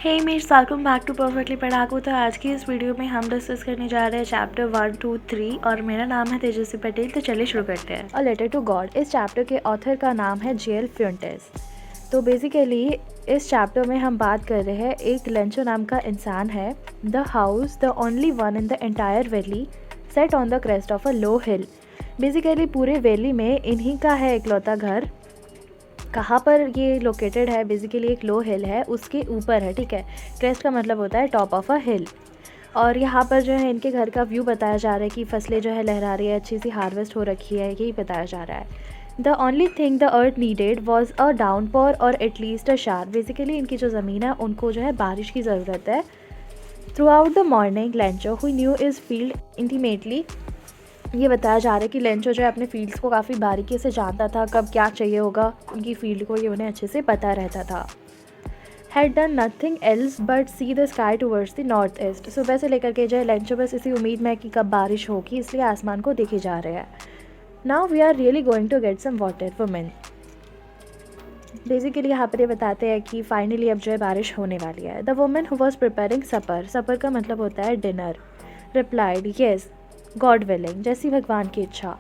Hey mates, welcome back to perfectly Padhaku. तो आज की इस वीडियो में हम डिस्कस करने जा रहे हैं चैप्टर 1, 2, 3 और मेरा नाम है तेजस्वी पटेल। तो चलिए शुरू करते हैं। अ लेटर टू गॉड, इस चैप्टर के ऑथर का नाम है जेएल फ्यूंटेस। तो बेसिकली इस चैप्टर में हम बात कर रहे हैं, एक लेंचो नाम का इंसान है। The house, the only one in the entire valley, set on the crest of a low hill. Basically पूरे वैली में इन्हीं का है इकलौता घर। कहाँ पर ये लोकेटेड है? बेसिकली एक लो हिल है, उसके ऊपर है, ठीक है। क्रेस्ट का मतलब होता है टॉप ऑफ अ हिल। और यहाँ पर जो है इनके घर का व्यू बताया जा रहा है कि फसलें जो है लहरा रही है, अच्छी सी हार्वेस्ट हो रखी है, यही बताया जा रहा है। The only thing the earth needed was a downpour और एटलीस्ट अ शार। बेसिकली इनकी जो ज़मीन है उनको जो है बारिश की ज़रूरत है। Through out the morning Lencho who knew is field intimately, ये बताया जा रहा है कि लेंचो जो है अपने फील्ड्स को काफ़ी बारीकी से जानता था, कब क्या चाहिए होगा उनकी फील्ड को, ये उन्हें अच्छे से पता रहता था। Had done nothing else but see the sky towards the north east. सुबह से लेकर के जो है लेंचो बस इसी उम्मीद में कि कब बारिश होगी, इसलिए आसमान को देखे जा रहे हैं। Now we are really going to get some water women. Basically यहाँ पर ये बताते हैं कि फाइनली अब जो है बारिश होने वाली है। The women who was preparing supper, supper का मतलब होता है dinner, replied yes God willing, जैसी भगवान की इच्छा।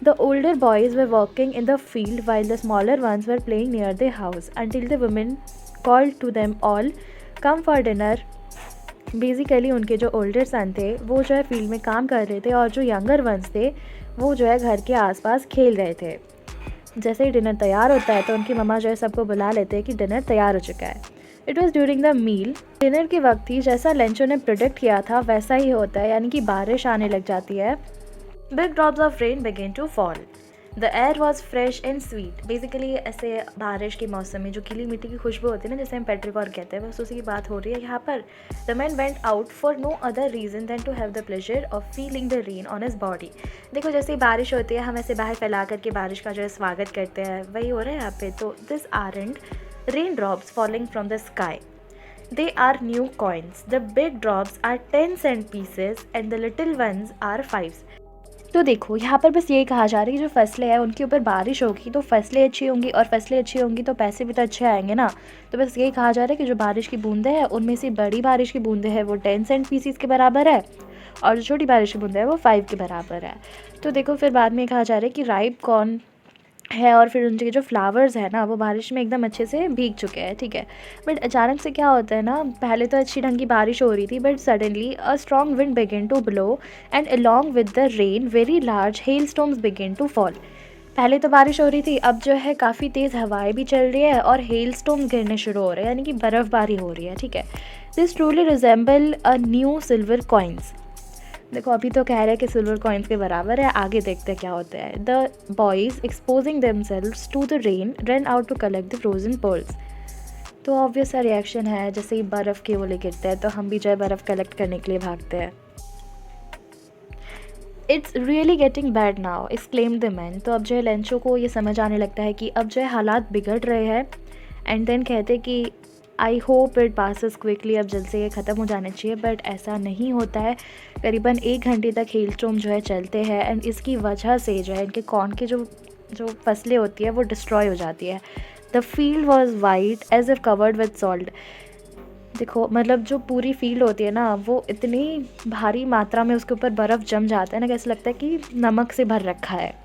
The older boys were working in the field while the smaller ones were playing near the house until the women called to them all come for dinner. Basically उनके जो older सन थे वो जो है फील्ड में काम कर रहे थे, और जो यंगर वंस थे वो जो है घर के आसपास खेल रहे थे। जैसे ही डिनर तैयार होता है तो उनकी मम्मा जो है सबको बुला लेते हैं कि डिनर तैयार हो चुका है। It was during the meal, dinner के वक्त ही जैसा लेंचो ने प्रोडिक्ट किया था वैसा ही होता है, यानी कि बारिश आने लग जाती है। Big drops of rain begin to fall, the air was fresh and sweet. Basically ऐसे बारिश के मौसम में जो गीली मिट्टी की खुशबू होती है ना, जैसे हम पेट्रिकॉर कहते हैं, बस उसी की बात हो रही है यहाँ पर। The man went out for no other reason than to have the pleasure of feeling the rain on his body. देखो जैसे ही बारिश होती है हम ऐसे बाहर फैला करके बारिश का जो है स्वागत करते हैं, वही हो रहा है यहाँ पे। तो this aren't rain drops falling from the sky, they are new coins. The big drops are 10 cent pieces and the little ones are 5s. तो देखो यहाँ पर बस यही कहा जा रहा है कि जो फसलें हैं उनके ऊपर बारिश होगी तो फसलें अच्छी होंगी, और फसलें अच्छी होंगी तो पैसे भी तो अच्छे आएंगे ना। तो बस यही कहा जा रहा है कि जो बारिश की बूंदें हैं उनमें से बड़ी बारिश की बूंदें हैं वो 10 सेंट पीसीस के बराबर है, और जो छोटी बारिश की बूंदें हैं वो 5 के बराबर है। तो देखो फिर बाद में कहा जा रहा है कि राइप कॉर्न है, और फिर उनके जो फ्लावर्स है ना वो बारिश में एकदम अच्छे से भीग चुके हैं, ठीक है। बट अचानक से क्या होता है ना, पहले तो अच्छी ढंग की बारिश हो रही थी, but suddenly a strong wind begin to blow and along with the rain very large hail storms begin to fall. पहले तो बारिश हो रही थी, अब जो है काफ़ी तेज़ हवाएं भी चल रही है और हेल स्टॉर्म्स गिरने शुरू हो रहे हैं, यानी कि बर्फ़बारी हो रही है, ठीक है। This truly resemble a new silver coins. देखो अभी तो कह रहे हैं कि सिल्वर कॉइन्स के बराबर है, आगे देखते हैं क्या होता है। The boys exposing themselves to the rain run out to collect the frozen pearls. तो ऑब्वियस सा रिएक्शन है, जैसे ही बर्फ़ के ओले गिरते हैं तो हम भी जो है बर्फ़ कलेक्ट करने के लिए भागते हैं। It's really getting bad now exclaimed the man. तो अब जो है लेंचो को ये समझ आने लगता है कि अब जो है हालात बिगड़ रहे हैं। एंड देन कहते कि I hope it passes quickly, अब जल्द से ये ख़त्म हो जाने चाहिए, बट ऐसा नहीं होता है। करीबन 1 घंटे तक हेल स्टॉर्म जो है चलते हैं, एंड इसकी वजह से जो है इनके कॉर्न की जो फसलें होती है वो डिस्ट्रॉय हो जाती है। The field was white as if covered with salt. देखो मतलब जो पूरी फील्ड होती है ना वो इतनी भारी मात्रा में उसके ऊपर बर्फ़ जम जाता है ना, कैसे लगता है कि नमक से भर रखा है।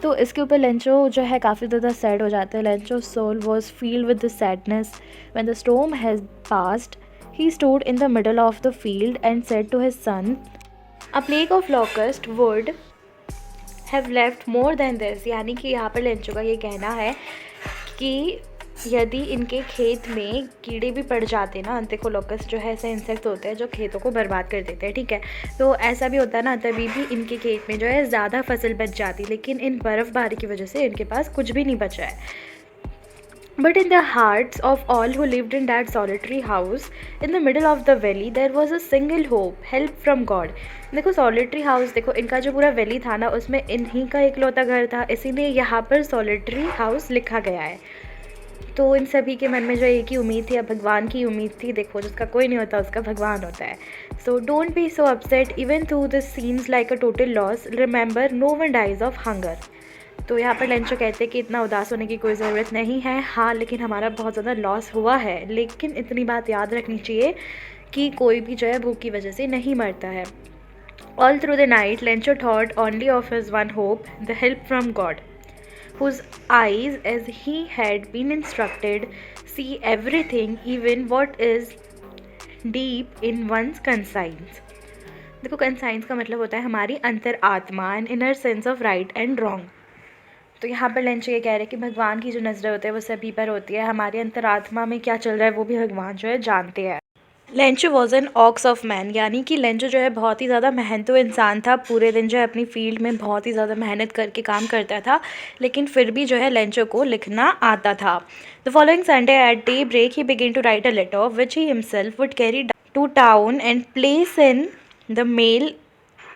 तो इसके ऊपर लेंचो जो है काफ़ी ज़्यादा सैड हो जाता है। Lencho soul was filled with the sadness when the storm has passed. He stood in the middle of the field and said to his son, a plague of locust would have left more than this. यानी कि यहाँ पर Lencho का ये कहना है कि यदि इनके खेत में कीड़े भी पड़ जाते ना, देखो लोकस्ट जो है ऐसे इंसेक्ट होते हैं जो खेतों को बर्बाद कर देते हैं, ठीक है। तो ऐसा भी होता है ना, तभी भी इनके खेत में जो है ज़्यादा फसल बच जाती, लेकिन इन बर्फ़बारी की वजह से इनके पास कुछ भी नहीं बचा है। But in the hearts of all who lived in that solitary house in the middle of the valley there was a single hope, help from God. देखो सॉलिटरी हाउस, देखो इनका जो पूरा वैली था ना उसमें इन्हीं का इकलौता घर था, इसीलिए यहाँ पर सॉलिटरी हाउस लिखा गया है। तो इन सभी के मन में जो एक ही उम्मीद थी, अब भगवान की उम्मीद थी। देखो जिसका कोई नहीं होता उसका भगवान होता है। So don't be so upset even though this seems like a total loss, remember no one dies of hunger. तो यहाँ पर लेंचो कहते हैं कि इतना उदास होने की कोई ज़रूरत नहीं है, हाँ लेकिन हमारा बहुत ज़्यादा लॉस हुआ है, लेकिन इतनी बात याद रखनी चाहिए कि कोई भी जो है भूख की वजह से नहीं मरता है। All through the night, Lencho thought only of his one hope, the help from God, whose eyes, as he had been instructed, see everything, even what is deep in one's conscience. देखो conscience का मतलब होता है हमारी अंतर आत्मा, and inner sense of right and wrong. तो यहाँ पर लेंचो ये कह रहे हैं कि भगवान की जो नज़रें होती है वो सभी पर होती है, हमारी अंतरात्मा में क्या चल रहा है वो भी भगवान जो है जानते हैं। Lencho was an ox of man, यानी कि लेंचो जो है बहुत ही ज़्यादा मेहनतू इंसान था, पूरे दिन जो है अपनी फील्ड में बहुत ही ज़्यादा मेहनत करके काम करता था, लेकिन फिर भी जो है लेंचो को लिखना आता था। The following Sunday at daybreak he begin to write a letter which he himself would carry to town and place in the mail.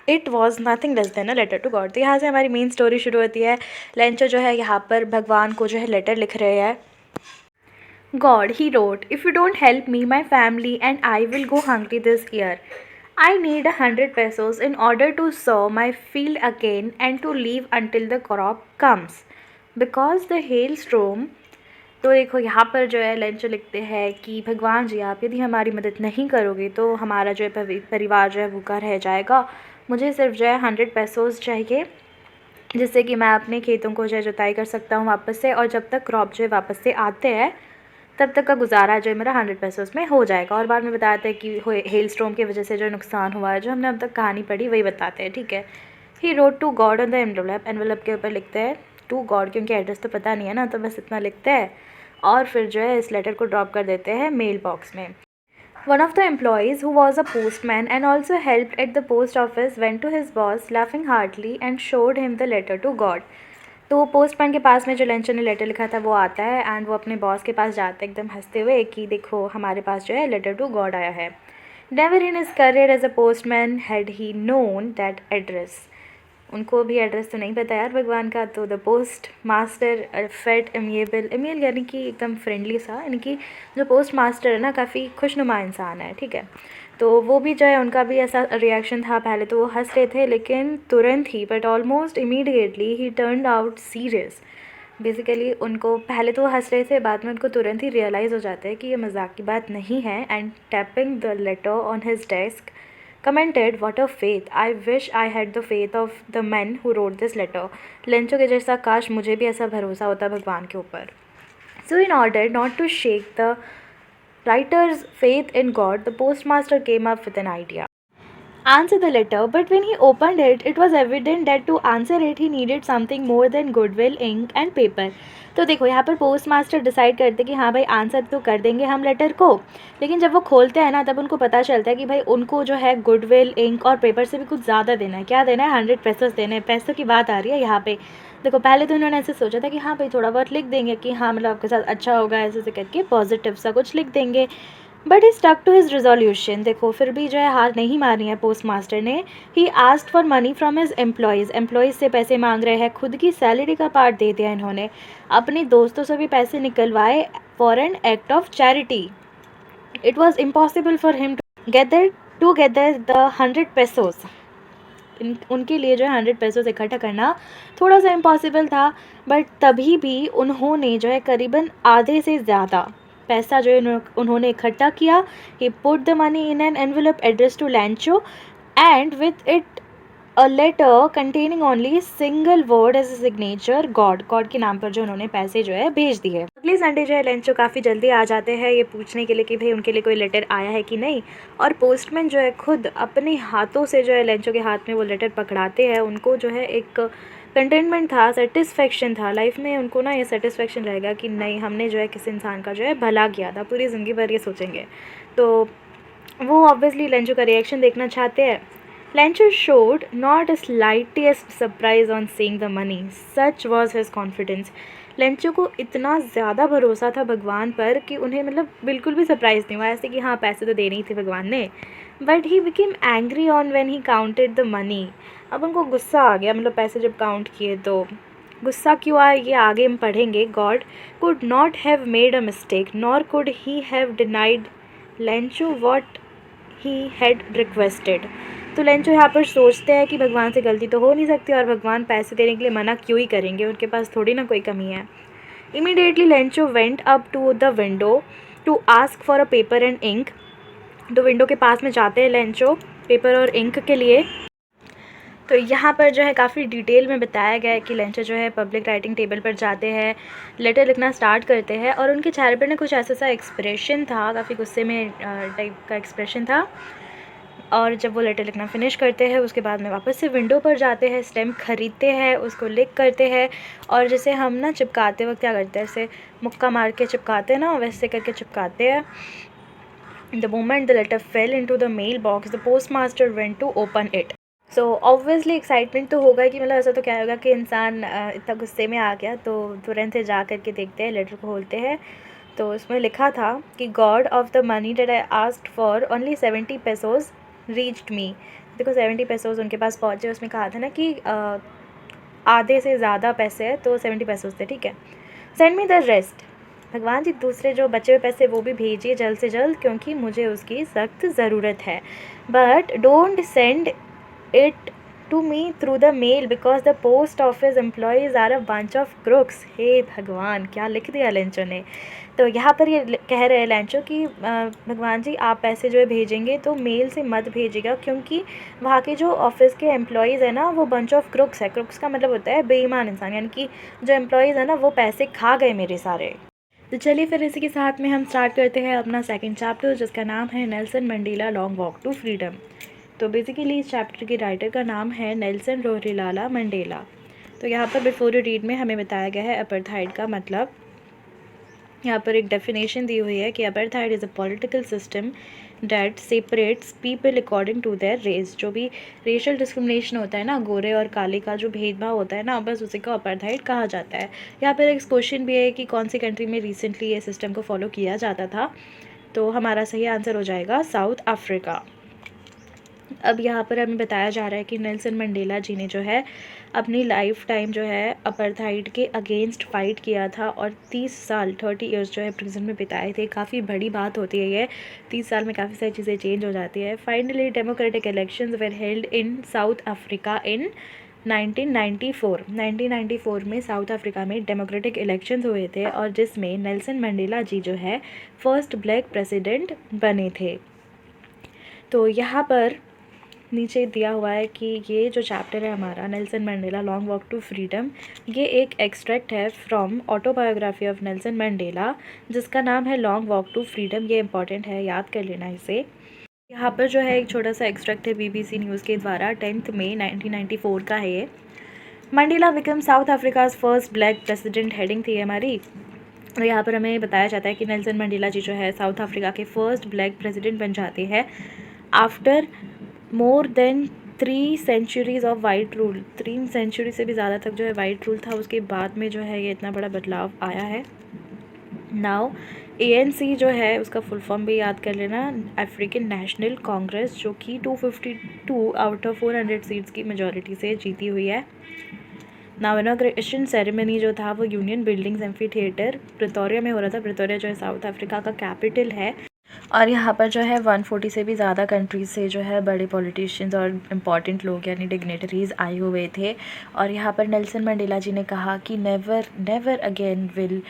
It was nothing less than a letter to God. तो यहाँ से हमारी main story शुरू होती है। Lencho जो है यहाँ पर भगवान को जो है लेटर लिख रहे हैं। God, he wrote, if you don't help me, my family and I will go hungry this year. I need 100 pesos in order to sow my field again and to leave until the crop comes. Because the hailstorm। तो देखो यहाँ पर जो है Lencho लिखते हैं कि भगवान जी आप यदि हमारी मदद नहीं करोगे तो हमारा जो है परिवार जो है भूखा रह जाएगा। मुझे सिर्फ जो है 100 पैसोज़ चाहिए, जिससे कि मैं अपने खेतों को जो है जुताई कर सकता हूँ वापस से, और जब तक क्रॉप जो है वापस से आते हैं तब तक का गुजारा जो है मेरा 100 पैसों में हो जाएगा। और बाद में बताते हैं कि हेल स्टॉर्म की वजह से जो नुकसान हुआ है, जो हमने अब तक कहानी पढ़ी वही बताते हैं, ठीक है। He wrote to God on the envelope, envelope के ऊपर लिखते हैं टू गॉड, क्योंकि एड्रेस तो पता नहीं है ना, तो बस इतना लिखते हैं और फिर जो है इस लेटर को ड्रॉप कर देते हैं मेल बॉक्स में। One of the employees, who was a postman and also helped at the post office, went to his boss laughing heartily and showed him the letter to God. तो postman के पास में जो Lencho ने letter लिखा था वो आता है एंड वो अपने बॉस के पास जाता है एकदम हंसते हुए कि देखो हमारे पास जो है लेटर टू गॉड आया है। Never in his career as a postman had he known that address. उनको भी एड्रेस तो नहीं पता यार भगवान का। तो the post master fate amiable, amiable यानी कि एकदम फ्रेंडली सा, यानी कि जो पोस्ट मास्टर है ना काफ़ी खुशनुमा इंसान है, ठीक है। तो वो भी जो है उनका भी ऐसा रिएक्शन था, पहले तो वो हंस रहे थे लेकिन तुरंत ही but almost immediately he turned out serious. Basically उनको पहले तो वो हंस रहे थे, बाद में उनको तुरंत ही रियलाइज़ हो जाता है कि ये मजाक की बात नहीं है। And tapping the later on his desk commented, what a faith, I wish I had the faith of the men who wrote this letter. Lencho के जैसा काश मुझे भी ऐसा भरोसा होता भगवान के ऊपर। So in order not to shake the writer's faith in God, the postmaster came up with an idea. Answer the letter, but when he opened it, it was evident that to answer it he needed something more than goodwill, ink and paper. तो देखो यहाँ पर post master decide करते कि हाँ भाई answer तो कर देंगे हम लेटर को, लेकिन जब वो खोलते हैं ना तब उनको पता चलता है कि भाई उनको जो है गुडविल, इंक और पेपर से भी कुछ ज़्यादा देना है। क्या देना है? 100 पैसों देने हैं। पैसों की बात आ रही है यहाँ पे। देखो पहले तो उन्होंने ऐसे सोचा था कि हाँ भाई थोड़ा बहुत लिख देंगे कि हाँ मतलब आपके साथ अच्छा होगा, ऐसे करके पॉजिटिव सा कुछ लिख देंगे, but he stuck to his resolution. देखो फिर भी जो है हार नहीं मारनी है पोस्ट मास्टर ने। He asked for money from his employees से पैसे मांग रहे हैं, खुद की सैलरी का पार्ट दे दिया इन्होंने, अपने दोस्तों से भी पैसे निकलवाए for an act of charity. It was impossible for him to gather the 100 pesos. उनके लिए जो है 100 पैसों इकट्ठा करना थोड़ा सा इम्पॉसिबल था, बट तभी भी उन्होंने जो है करीबन आधे से ज़्यादा पैसा जो है उन्होंने इकट्ठा किया। He put the money in an envelope address to Lencho and with it a letter containing only single word as a signature God. God के नाम पर जो उन्होंने पैसे जो है भेज दिए। अगले संडे जो है लेंचो काफ़ी जल्दी आ जाते हैं ये पूछने के लिए कि भाई उनके लिए कोई लेटर आया है कि नहीं, और पोस्टमैन जो है खुद अपने हाथों से जो है लेंचो के हाथ में वो लेटर पकड़ाते हैं। उनको जो है एक कंटेनमेंट था, सेटिस्फेक्शन था लाइफ में, उनको ना ये सेटिस्फेक्शन रहेगा कि नहीं हमने जो है किसी इंसान का जो है भला किया था, पूरी ज़िंदगी भर ये सोचेंगे। तो वो ऑब्वियसली लेंचो का रिएक्शन देखना चाहते हैं। Lencho showed not a slightest surprise on seeing the money. Such was his confidence. Lencho को इतना ज़्यादा भरोसा था भगवान पर कि उन्हें मतलब बिल्कुल भी सरप्राइज़ नहीं हुआ ऐसे कि हाँ पैसे तो देने ही थे भगवान ने। But he became angry on when he counted the money. अब उनको गुस्सा आ गया, मतलब पैसे जब काउंट किए तो गुस्सा क्यों आया ये आगे हम पढ़ेंगे। God could not have made a mistake nor could he have denied Lencho what he had requested. तो लेंचो यहाँ पर सोचते हैं कि भगवान से गलती तो हो नहीं सकती और भगवान पैसे देने के लिए मना क्यों ही करेंगे, उनके पास थोड़ी ना कोई कमी है। Immediately Lencho went up to the window to ask for a paper and ink. तो विंडो के पास में जाते हैं लेंचो पेपर और इंक के लिए। तो यहाँ पर जो है काफ़ी डिटेल में बताया गया है कि लेंचो जो है पब्लिक राइटिंग टेबल पर जाते हैं, लेटर लिखना स्टार्ट करते हैं और उनके चेहरे पर ना कुछ ऐसा सा एक्सप्रेशन था, काफ़ी गुस्से में टाइप का एक्सप्रेशन था। और जब वो लेटर लिखना फिनिश करते हैं उसके बाद में वापस से विंडो पर जाते हैं, स्टैम्प खरीदते हैं, उसको लिख करते हैं और जैसे हम ना चिपकाते वक्त क्या करते हैं, ऐसे मुक्का मार के चिपकाते हैं ना, वैसे करके चिपकाते हैं। The moment the letter fell into the mailbox, the postmaster went to open it. So obviously excitement तो होगा कि मतलब ऐसा तो क्या होगा कि इंसान इतना गुस्से में आ गया, तो तुरंत से जा कर के देखते हैं, लेटर को खोलते हैं। तो उसमें लिखा था कि God of the money that I asked for only 70 pesos reached me. देखो 70 pesos उनके पास पहुँचे, उसमें कहा था ना कि आधे से ज़्यादा पैसे हैं, तो 70 pesos थे, ठीक है। सेंड मी द रेस्ट, भगवान जी दूसरे जो बचे हुए पैसे वो भी भेजिए जल्द से जल्द, क्योंकि मुझे उसकी सख्त ज़रूरत है। But don't send it to me through the mail because the post office employees are a bunch of crooks. हे भगवान, क्या लिख दिया लेंचो ने। तो यहाँ पर ये कह रहे हैं लेंचो कि भगवान जी आप पैसे जो है भेजेंगे तो मेल से मत भेजिएगा, क्योंकि वहाँ के जो ऑफिस के एम्प्लॉयज़ है ना वो बंच ऑफ क्रुक्स है। क्रुक्स का मतलब होता है बेईमान इंसान, यानी कि जो एम्प्लॉयज़ है ना वो पैसे खा गए मेरे सारे। तो चलिए फिर इसी के साथ में हम स्टार्ट करते हैं अपना सेकंड चैप्टर, जिसका नाम है Nelson Mandela long walk to freedom. तो बेसिकली इस चैप्टर के राइटर का नाम है नेल्सन रोहिलाला मंडेला। तो यहाँ पर बिफोर यू रीड में हमें बताया गया है अपार्थाइड का मतलब। यहाँ पर एक डेफिनेशन दी हुई है कि apartheid is a political system that separates people according to their race. जो भी रेशल डिस्क्रिमिनेशन होता है ना, गोरे और काले का जो भेदभाव होता है ना, बस उसी को अपार्थाइड कहा जाता है। यहाँ पर एक क्वेश्चन भी है कि कौन सी कंट्री में रिसेंटली ये सिस्टम को फॉलो किया जाता था। तो हमारा सही आंसर हो जाएगा साउथ अफ्रीका। अब यहाँ पर हमें बताया जा रहा है कि नेल्सन मंडेला जी ने जो है अपनी लाइफ टाइम जो है अपार्थाइड के अगेंस्ट फ़ाइट किया था और 30 साल 30 ईयर्स जो है प्रिजन में बिताए थे। काफ़ी बड़ी बात होती है ये, 30 साल में काफ़ी सारी चीज़ें चेंज हो जाती है। Finally democratic elections were held in South Africa in 1994 में साउथ अफ्रीका में डेमोक्रेटिक इलेक्शंस हुए थे और जिसमें नेल्सन मंडेला जी जो है फर्स्ट ब्लैक प्रेसिडेंट बने थे। तो यहाँ पर नीचे दिया हुआ है कि ये जो चैप्टर है हमारा Nelson Mandela long walk to freedom, ये एक एक्सट्रैक्ट है from autobiography of Nelson Mandela, जिसका नाम है लॉन्ग वॉक टू फ्रीडम। ये इंपॉर्टेंट है, याद कर लेना इसे। यहाँ पर जो है एक छोटा सा एक्सट्रैक्ट है BBC न्यूज़ के द्वारा, 10 मई 1994 का है ये। Mandela become south Africa's first black president, heading थी हमारी। तो यहाँ पर हमें बताया जाता है कि नेल्सन मंडेला जी जो है साउथ अफ्रीका के फर्स्ट ब्लैक प्रेसिडेंट बन जाते हैं after more than 3 centuries of white rule. 3 century से भी ज़्यादा तक जो है वाइट रूल था, उसके बाद में जो है ये इतना बड़ा बदलाव आया है। नाउ ANC जो है उसका फुल फॉर्म भी याद कर लेना, अफ्रीकन नेशनल कांग्रेस, जो कि 252 आउट ऑफ 400 सीट्स की मेजॉरिटी से जीती हुई है। नाउ इनॉग्रेशन सेरेमनी जो था वो union buildings amphi theatre Pretoria में हो रहा था। प्रिटोरिया जो है साउथ अफ्रीका का कैपिटल है और यहाँ पर जो है 140 से भी ज़्यादा कंट्रीज़ से जो है बड़े पॉलिटिशियंस और इम्पॉर्टेंट लोग यानी डिग्नेटरीज़ आए हुए थे। और यहाँ पर नेल्सन मंडेला जी ने कहा कि never never again will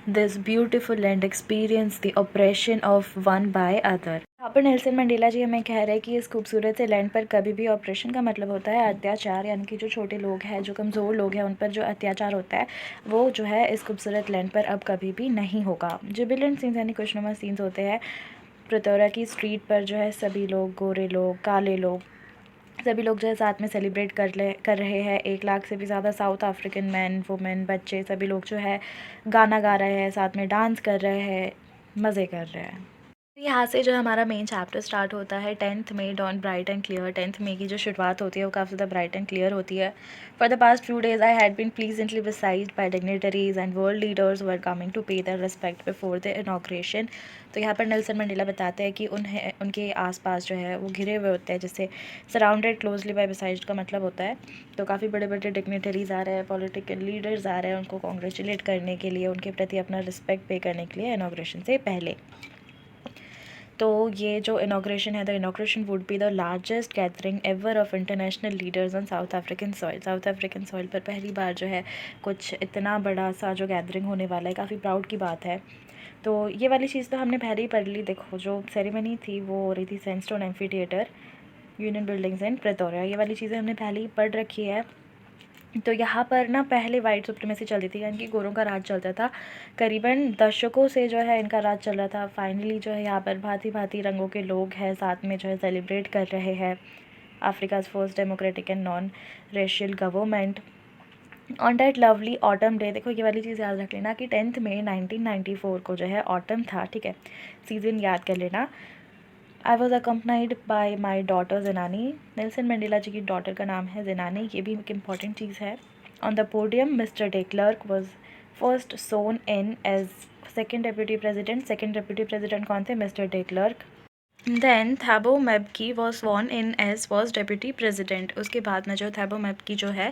this beautiful land experience the operation of one by other. यहाँ पर नेल्सन मंडेला जी हमें कह रहे हैं कि इस खूबसूरत से लैंड पर कभी भी ऑपरेशन का मतलब होता है अत्याचार, यानी कि जो छोटे लोग हैं, जो कमज़ोर लोग हैं, उन पर जो अत्याचार होता है वो जो है इस खूबसूरत लैंड पर अब कभी भी नहीं होगा। जुबिलेंट सीन्स यानी खुशनुमा सीन्स होते हैं प्रिटोरिया की स्ट्रीट पर, जो है सभी लोग, गोरे लोग, काले लोग, सभी लोग जो है साथ में सेलिब्रेट कर रहे हैं। 1 लाख से भी ज़्यादा साउथ अफ्रीकन मैन, वुमेन, बच्चे सभी लोग जो है गाना गा रहे हैं, साथ में डांस कर रहे हैं, मज़े कर रहे हैं। यहाँ से जो हमारा मेन चैप्टर स्टार्ट होता है 10 मई डॉन ब्राइट एंड क्लियर। 10 मई की जो शुरुआत होती है वो काफ़ी ज़्यादा ब्राइट एंड क्लियर होती है। For the past few days I had been pleasantly besieged by dignitaries and world leaders were coming to pay the respect before the inauguration. तो यहाँ पर नेल्सन मंडेला बताते हैं कि उनके आसपास जो है वो घिरे हुए होते हैं, जैसे सराउंडेड क्लोजली बाय बिसाइज्ड का मतलब होता है। तो काफ़ी बड़े बड़े डिग्नेटरीज आ रहे हैं, पॉलिटिकल लीडर्स आ रहे हैं उनको कॉन्ग्रेचुलेट करने के लिए, उनके प्रति अपना रिस्पेक्ट पे करने के लिए इनॉग्रेशन से पहले। तो ये जो इनाग्रेशन है, the inauguration would be the largest gathering ever of international leaders on south African soil. South African soil पर पहली बार जो है कुछ इतना बड़ा सा जो गैदरिंग होने वाला है, काफ़ी प्राउड की बात है। तो ये वाली चीज़ तो हमने पहले ही पढ़ ली। देखो जो सेरेमनी थी वो हो रही थी सैंडस्टोन एम्फीथिएटर, यूनियन बिल्डिंग्स इन प्रेटोरिया। ये वाली चीज़ें हमने पहले ही पढ़ रखी है। तो यहाँ पर ना पहले वाइट सुप्रीमेसी चलती थी, यानी कि गोरों का राज चलता था। करीबन दशकों से जो है इनका राज चल रहा था। फाइनली जो है यहाँ पर भांति भांति रंगों के लोग हैं, साथ में जो है सेलिब्रेट कर रहे हैं Africa's first democratic and non racial government on that lovely autumn day. देखो ये वाली चीज़ याद रख लेना कि 10 मई 1994 को जो है ऑटम था, ठीक है, सीज़न याद कर लेना। I was accompanied by my daughter Zenani. Nelson Mandela ji की डॉटर का नाम है ज़नानी, ये भी एक इम्पॉर्टेंट चीज़ है। On the podium Mr de Klerk was first sworn in as second deputy president. Second deputy president कौन थे? Mr de Klerk. Then Thabo Mbeki was sworn in as first deputy president. उसके बाद में जो थैबो मैबकी जो है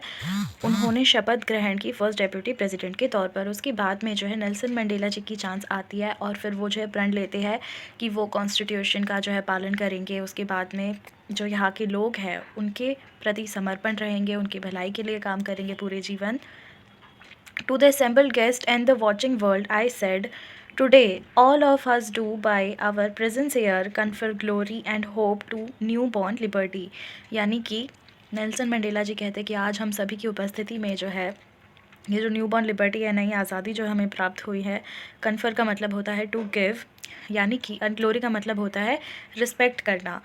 उन्होंने शपथ ग्रहण की फर्स्ट डेप्यूटी प्रेसिडेंट के तौर पर। उसके बाद में जो है नेल्सन मंडेला जी की चांस आती है और फिर वो जो है प्रण लेते हैं कि वो कॉन्स्टिट्यूशन का जो है पालन करेंगे। उसके बाद में जो यहाँ के लोग हैं उनके प्रति समर्पण रहेंगे, उनकी भलाई के लिए काम करेंगे पूरे जीवन। To the assembled guest and the watching world I said, today all of us do by our presence here confer glory and hope to newborn liberty। यानी कि नेल्सन मंडेला जी कहते हैं कि आज हम सभी की उपस्थिति में जो है ये जो न्यूबॉर्न लिबर्टी है, नई आज़ादी जो हमें प्राप्त हुई है। कन्फर का मतलब होता है टू गिव, यानी कि ग्लोरी का मतलब होता है रिस्पेक्ट करना।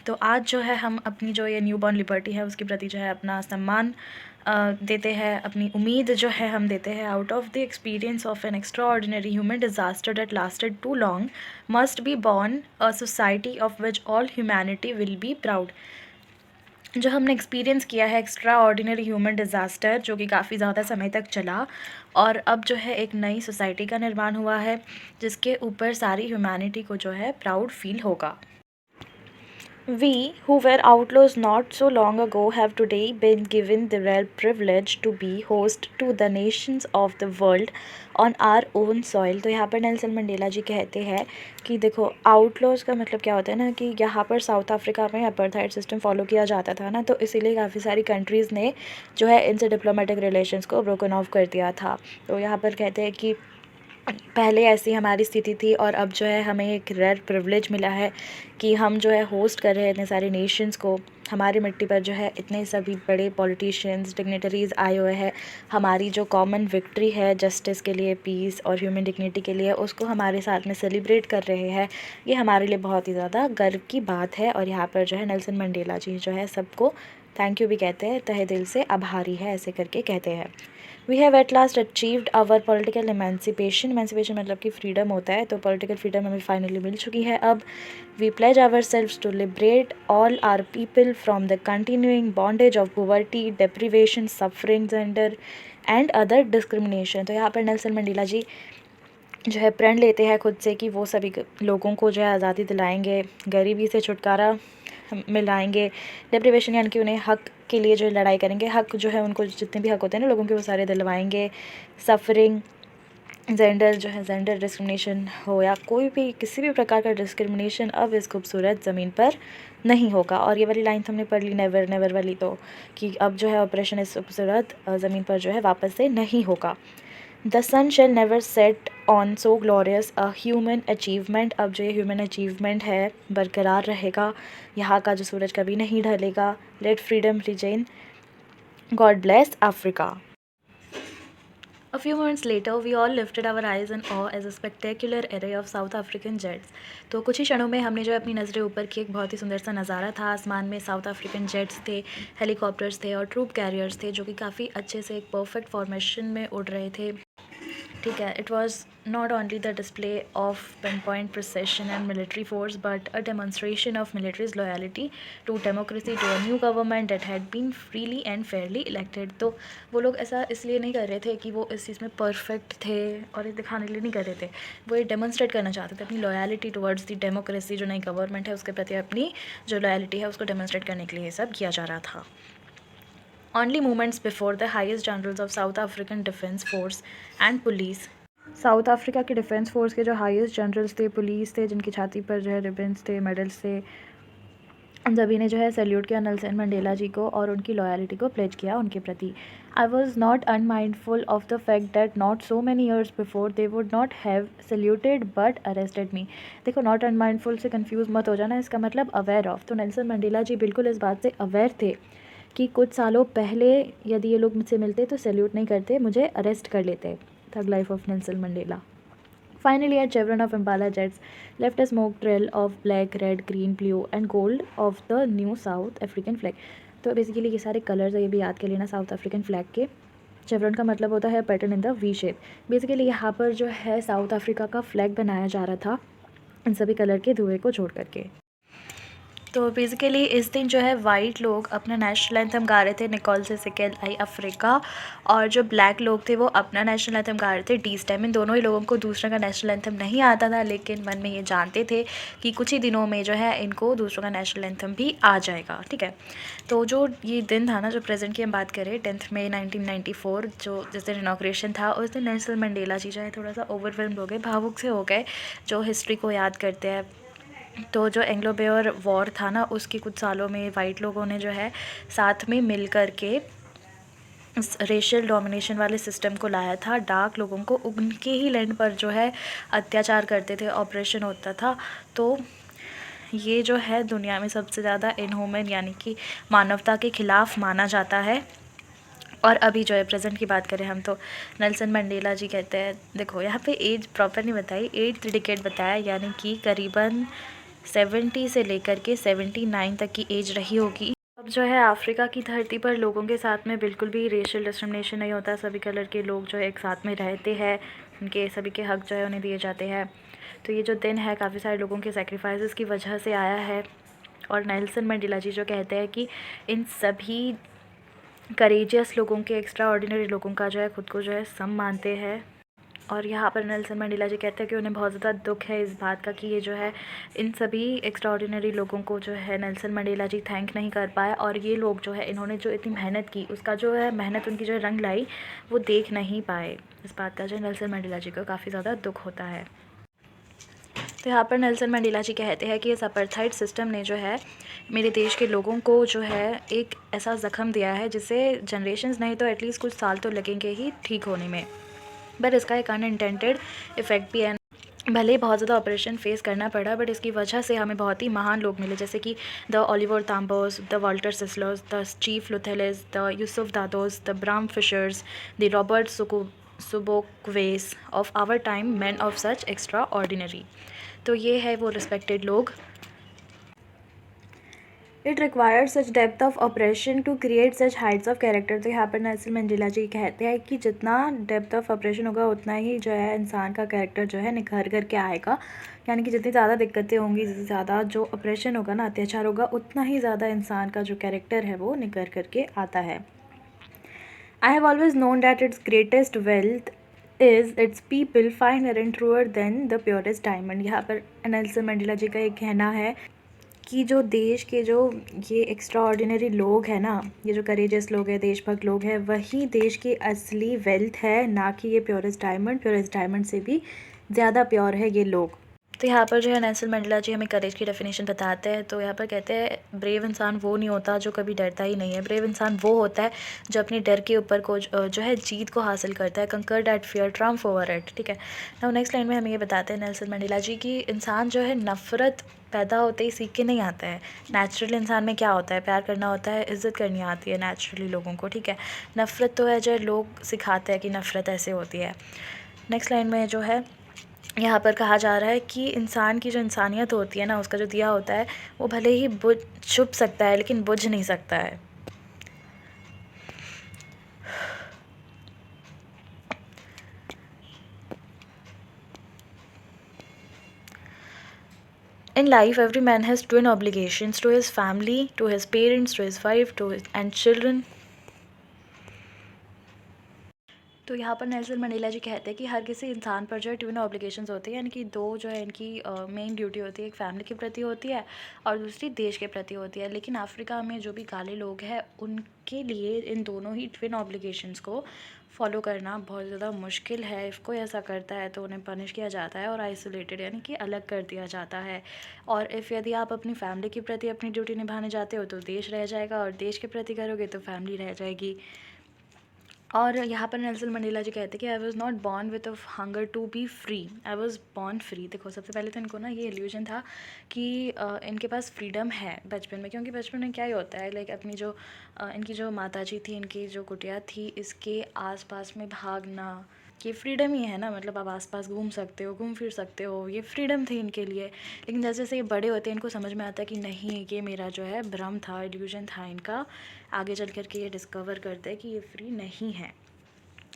तो आज जो है हम अपनी जो ये न्यूबॉर्न लिबर्टी है उसके प्रति जो है अपना सम्मान देते हैं, अपनी उम्मीद जो है हम देते हैं। Out of the experience of an extraordinary human disaster that lasted too long must be born a society of which all humanity will be proud. जो हमने एक्सपीरियंस किया है एक्स्ट्रा ऑर्डिनरी ह्यूमन डिज़ास्टर, जो कि काफ़ी ज़्यादा समय तक चला, और अब जो है एक नई सोसाइटी का निर्माण हुआ है जिसके ऊपर सारी ह्यूमैनिटी को जो है प्राउड फील होगा। We, who were outlaws not so long ago, have today been given the rare privilege to be host to the nations of the world on our own soil। तो यहाँ पर Nelson Mandela जी कहते हैं कि देखो outlaws का मतलब क्या होता है ना, कि यहाँ पर साउथ अफ्रीका में अपार्थाइड सिस्टम फॉलो किया जाता था ना, तो इसीलिए काफ़ी सारी कंट्रीज़ ने जो है इनसे डिप्लोमेटिक रिलेशंस को ब्रोकन ऑफ कर दिया था। तो यहाँ पर कहते हैं कि पहले ऐसी हमारी स्थिति थी और अब जो है हमें एक रेयर प्रिविलेज मिला है कि हम जो है होस्ट कर रहे हैं इतने सारे नेशंस को। हमारी मिट्टी पर जो है इतने सभी बड़े पॉलिटिशियंस, डिग्निटरीज़ आए हुए हैं। हमारी जो कॉमन विक्ट्री है जस्टिस के लिए, पीस और ह्यूमन डिग्निटी के लिए, उसको हमारे साथ में सेलिब्रेट कर रहे हैं। ये हमारे लिए बहुत ही ज़्यादा गर्व की बात है। और यहाँ पर जो है नेल्सन मंडेला जी जो है सबको थैंक यू भी कहते हैं, तहे दिल से आभारी है ऐसे करके कहते हैं। We have at last achieved our political emancipation. Emancipation मतलब कि फ्रीडम होता है, तो पॉलिटिकल फ्रीडम हमें फाइनली मिल चुकी है। अब we pledge ourselves to liberate all our people from the continuing bondage of poverty, deprivation, suffering, gender and other discrimination. तो यहाँ पर नेल्सन मंडेला जी जो है प्रण लेते हैं खुद से कि वो सभी लोगों को जो है आज़ादी दिलाएंगे, गरीबी से छुटकारा मिलाएंगे, डेप्रीवेशन यानी कि उन्हें हक के लिए जो लड़ाई करेंगे, हक जो है उनको जितने भी हक होते हैं ना लोगों के वो सारे दिलवाएंगे। सफरिंग, जेंडर जो है जेंडर डिस्क्रिमिनेशन हो या कोई भी किसी भी प्रकार का डिस्क्रिमिनेशन अब इस खूबसूरत ज़मीन पर नहीं होगा। और ये वाली लाइन हमने पढ़ ली नेवर नेवर वाली, तो कि अब जो है ऑपरेशन इस खूबसूरत ज़मीन पर जो है वापस से नहीं होगा। The sun shall never set on so glorious a human achievement. अब जो ये ह्यूमन अचीवमेंट है बरकरार रहेगा, यहाँ का जो सूरज कभी नहीं ढलेगा। Let freedom reign, God bless Africa. A few moments later, we all lifted our eyes in awe as a spectacular array of South African jets। तो कुछ ही क्षणों में हमने जो अपनी नज़रें ऊपर की, एक बहुत ही सुंदर सा नज़ारा था। आसमान में साउथ अफ्रीकन जेट्स थे, हेलीकॉप्टर्स थे और ट्रूप कैरियर्स थे, जो कि काफ़ी अच्छे से एक परफेक्ट फॉर्मेशन में उड़ रहे थे। ठीक है, it was not only the display of pinpoint precision and military force but a demonstration of military's loyalty to democracy, to a new government that had been freely and fairly elected. तो वो लोग ऐसा इसलिए नहीं कर रहे थे कि वो इस चीज़ में परफेक्ट थे और ये दिखाने के लिए नहीं कर रहे थे, वो ये डेमोन्स्ट्रेट करना चाहते थे अपनी लॉयलिटी टुवर्ड्स दी डेमोक्रेसी। जो नई गवर्नमेंट है उसके प्रति अपनी जो लॉयलिटी है उसको डेमोन्स्ट्रेट करने के लिए ये सब किया जा रहा था। Only moments before, the highest generals of South African Defence Force and Police south Africa के डिफेंस फोर्स के जो हाईएस्ट जनरल्स थे, पुलिस थे, जिनकी छाती पर जो है रिबन्स थे, मेडल्स थे, उन सभी ने जो है सैल्यूट किया नेल्सन मंडेला जी को और उनकी लॉयल्टी को प्लेज किया उनके प्रति। I was not unmindful of the fact that not so many years before they would not have saluted but arrested me. देखो, नॉट अनमाइंडफुल से कंफ्यूज मत हो जाना, इसका मतलब अवेयर ऑफ। तो नेल्सन मंडेला जी बिल्कुल इस बात से अवेयर थे कि कुछ सालों पहले यदि ये लोग मुझसे मिलते तो सैल्यूट नहीं करते, मुझे अरेस्ट कर लेते। थग life of Nelson Mandela. Finally, a chevron of Impala jets left a smoke trail of black, red, green, blue and gold of the new South African flag. तो बेसिकली ये सारे कलर्स ये भी याद कर लेना साउथ अफ्रीकन फ्लैग के। चेवरन का मतलब होता है pattern in the V shape. Basically यहाँ पर जो है साउथ अफ्रीका का फ्लैग बनाया जा रहा था इन सभी कलर के धुएँ को छोड़ करके। तो बेसिकली इस दिन जो है वाइट लोग अपना नेशनल एंथम गा रहे थे, निकोल से सिकेल आई अफ्रीका, और जो ब्लैक लोग थे वो अपना नेशनल एंथम गा रहे थे, डी स्टेम। इन दोनों ही लोगों को दूसरे का नेशनल एंथम नहीं आता था, लेकिन मन में ये जानते थे कि कुछ ही दिनों में जो है इनको दूसरों का नेशनल एंथम भी आ जाएगा। ठीक है, तो जो ये दिन था ना, जो प्रेजेंट की हम बात करें 10 मई 1994, जो जिस दिन इनॉग्रेशन था, उस दिन नेल्सन मंडेला जी जो है थोड़ा सा ओवरवेल्म्ड हो गए, भावुक से हो गए, जो हिस्ट्री को याद करते हैं। तो जो एंग्लो बोयर वॉर था ना, उसके कुछ सालों में वाइट लोगों ने जो है साथ में मिल कर के रेशियल डोमिनेशन वाले सिस्टम को लाया था। डार्क लोगों को उनके ही लैंड पर जो है अत्याचार करते थे, ऑपरेशन होता था। तो ये जो है दुनिया में सबसे ज़्यादा इनह्यूमन यानी कि मानवता के ख़िलाफ़ माना जाता है। और अभी जो है प्रेजेंट की बात करें हम, तो नेल्सन मंडेला जी कहते हैं, देखो यहाँ पे एज प्रॉपर नहीं बताई, 8th डिकेड बताया, यानी कि करीबन 70 से लेकर के 79 तक की एज रही होगी। अब जो है अफ्रीका की धरती पर लोगों के साथ में बिल्कुल भी रेशियल डिस्क्रिमिनेशन नहीं होता, सभी कलर के लोग जो है एक साथ में रहते हैं, उनके सभी के हक जो है उन्हें दिए जाते हैं। तो ये जो दिन है काफ़ी सारे लोगों के सेक्रीफाइसेस की वजह से आया है। और नेल्सन मंडेला जी जो कहते हैं कि इन सभी करेजियस लोगों के, एक्स्ट्रा ऑर्डिनरी लोगों का जो है खुद को जो है सम मानते हैं। और यहाँ पर नेल्सन मंडेला जी कहते हैं कि उन्हें बहुत ज़्यादा दुख है इस बात का कि ये जो है इन सभी एक्स्ट्रा ऑर्डिनरी लोगों को जो है नेल्सन मंडेला जी थैंक नहीं कर पाए, और ये लोग जो है इन्होंने जो इतनी मेहनत की उसका जो है मेहनत उनकी जो रंग लाई वो देख नहीं पाए। इस बात का जो नेल्सन मंडेला जी को काफ़ी ज़्यादा दुख होता है। तो यहाँ पर नेल्सन मंडेला जी कहते हैं कि इस अपार्थाइड सिस्टम ने जो है मेरे देश के लोगों को जो है एक ऐसा ज़ख्म दिया है जिससे जनरेशन्स नहीं तो एटलीस्ट कुछ साल तो लगेंगे ही ठीक होने में। बट इसका एक अनइंटेंडेड इफ़ेक्ट भी है। भले ही बहुत ज़्यादा ऑपरेशन फेस करना पड़ा, बट इसकी वजह से हमें बहुत ही महान लोग मिले, जैसे कि the Oliver Tambos, the Walter Sisulus, the Chief Luthulis, the Yusuf Dadoos, the Bram Fischers, the Robert Sobukwes of our time, man of such extraordinary. तो ये है वो रिस्पेक्टेड लोग। It required such depth of oppression to create such heights of character. तो यहाँ पर Nelson Mandela जी कहते हैं कि जितना डेप्थ ऑफ ऑपरेशन होगा उतना ही जो है इंसान का कैरेक्टर जो है निखर कर के आएगा, यानी कि जितनी ज़्यादा दिक्कतें होंगी, जितनी ज़्यादा जो ऑपरेशन होगा ना, अत्याचार होगा, उतना ही ज़्यादा इंसान का जो कैरेक्टर है वो निखर कर के आता है। I have always known that its greatest wealth is its people finer and truer than the purest diamond. यहाँ पर नेल्सन मंडेला जी का एक कहना है कि जो देश के जो ये एक्स्ट्रा ऑर्डिनरी लोग हैं ना, ये जो करेजियस लोग हैं, देशभक्त लोग हैं, वही देश की असली वेल्थ है, ना कि ये प्योरेस्ट डायमंड। प्योरेस्ट डायमंड से भी ज़्यादा प्योर है ये लोग। तो यहाँ पर जो है नेल्सन मंडेला जी हमें करेज की डेफिनेशन बताते हैं। तो यहाँ पर कहते हैं ब्रेव इंसान वो नहीं होता जो कभी डरता ही नहीं है, ब्रेव इंसान वो होता है जो अपने डर के ऊपर को जो है जीत को हासिल करता है, कंकर that fear triumph over it. ठीक है, नाउ नेक्स्ट लाइन में हमें ये बताते हैं नेल्सन मंडेला जी कि इंसान जो है नफ़रत पैदा होते ही सीख के नहीं आता है। नेचुरल इंसान में क्या होता है, प्यार करना होता है, इज़्ज़त करनी आती है नेचुरली लोगों को। ठीक है, नफ़रत तो है जो लोग सिखाते हैं कि नफ़रत ऐसे होती है। नेक्स्ट लाइन में जो है यहाँ पर कहा जा रहा है कि इंसान की जो इंसानियत होती है ना, उसका जो दिया होता है वो भले ही छुप सकता है लेकिन बुझ नहीं सकता है। In life, every man has twin obligations to his family, to his parents, to his wife, and children. तो यहाँ पर नेल्सन मंडेला जी कहते हैं कि हर किसी इंसान पर जो है ट्विन ऑब्लिगेशंस होती है, यानी कि दो जो है इनकी मेन ड्यूटी होती है, एक फैमिली के प्रति होती है और दूसरी देश के प्रति होती है। लेकिन अफ्रीका में जो भी काले लोग हैं उनके लिए इन दोनों ही ट्विन ऑब्लिगेशंस को फॉलो करना बहुत ज़्यादा मुश्किल है। इफ़ कोई ऐसा करता है तो उन्हें पनिश किया जाता है और आइसोलेटेड यानी कि अलग कर दिया जाता है। और इफ़ यदि आप अपनी फैमिली के प्रति अपनी ड्यूटी निभाने जाते हो तो देश रह जाएगा, और देश के प्रति करोगे तो फैमिली रह जाएगी। और यहाँ पर नेल्सन मंडेला जी कहते हैं कि I was not born with a hunger to be free, I was born free. देखो सबसे पहले तो इनको ना ये इल्यूजन था कि इनके पास फ्रीडम है बचपन में, क्योंकि बचपन में क्या ही होता है, लाइक अपनी जो इनकी जो माता जी थी, इनकी जो कुटिया थी, इसके आसपास में भागना, ये फ्रीडम ही है ना, मतलब आप आसपास घूम सकते हो, घूम फिर सकते हो, ये फ्रीडम थी इनके लिए। लेकिन जैसे जैसे ये बड़े होते हैं इनको समझ में आता है कि नहीं, ये मेरा जो है भ्रम था, इल्यूजन था इनका। आगे चल कर के ये डिस्कवर करते हैं कि ये फ्री नहीं है।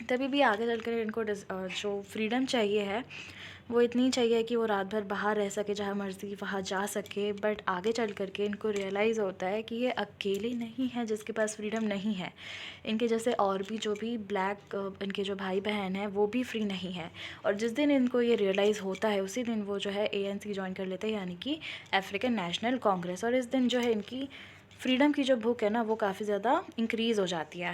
तभी भी आगे चल कर इनको जो फ्रीडम चाहिए है वो इतनी चाहिए कि वो रात भर बाहर रह सके, जहाँ मर्ज़ी वहाँ जा सके। बट आगे चल कर के इनको रियलाइज़ होता है कि ये अकेले नहीं है जिसके पास फ्रीडम नहीं है। इनके जैसे और भी जो भी ब्लैक इनके जो भाई बहन हैं वो भी फ्री नहीं है। और जिस दिन इनको ये रियलाइज़ होता है उसी दिन वो जो है ANC ज्वाइन कर लेते हैं, यानी कि अफ्रीकन नेशनल कांग्रेस। और इस दिन जो है इनकी फ्रीडम की जो भूख है ना वो काफ़ी ज़्यादा इंक्रीज़ हो जाती है।